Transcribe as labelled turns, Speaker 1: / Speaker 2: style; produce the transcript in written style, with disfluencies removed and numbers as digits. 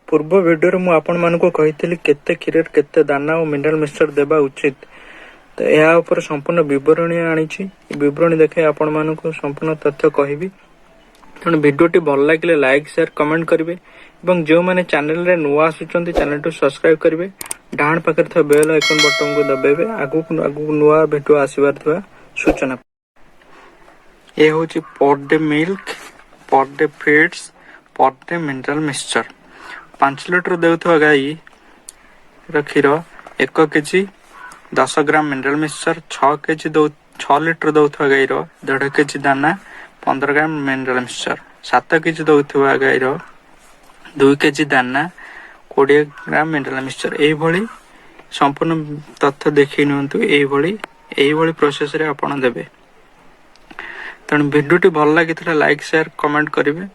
Speaker 1: पूर्व वीडियो मु आपण मानकु कहितली केते क्षीर केते दाना और मिनरल मिक्सचर देबा उचित तो या ऊपर संपूर्ण विवरणी आनिछि विवरणी देखे आपण मानकु संपूर्ण तथ्य कहबी तेणु वीडियोटी भल लगे लाइक शेयर कमेंट करेंगे और जो मैंने चैनल रे नुआ आसुचंती चैनल टू सब्सक्राइब करेंगे डाण पाखे था बेल आइकन बटन को दबाइबे आगु नुआ वीडियो आसीबार थिबा सूचना ये होची per day milk per day feeds per day mineral mixture 5 litre देउथवा गाई क्षीर 1 KG 10 gram mineral mixture 6 litre दउथवा गाई 1.5 केजी दाना 15 ग्राम मिनरल मिक्सचर 7 केजी दउथवा गाई 2 केजी दाना 20 ग्राम मिनरल मिक्सचर एही भली संपूर्ण तथ्य देखि नियंतु एही भली प्रोसेस रे आपण देबे तेणु वीडियोटी भल लागिथिला लाइक शेयर कमेंट करेंगे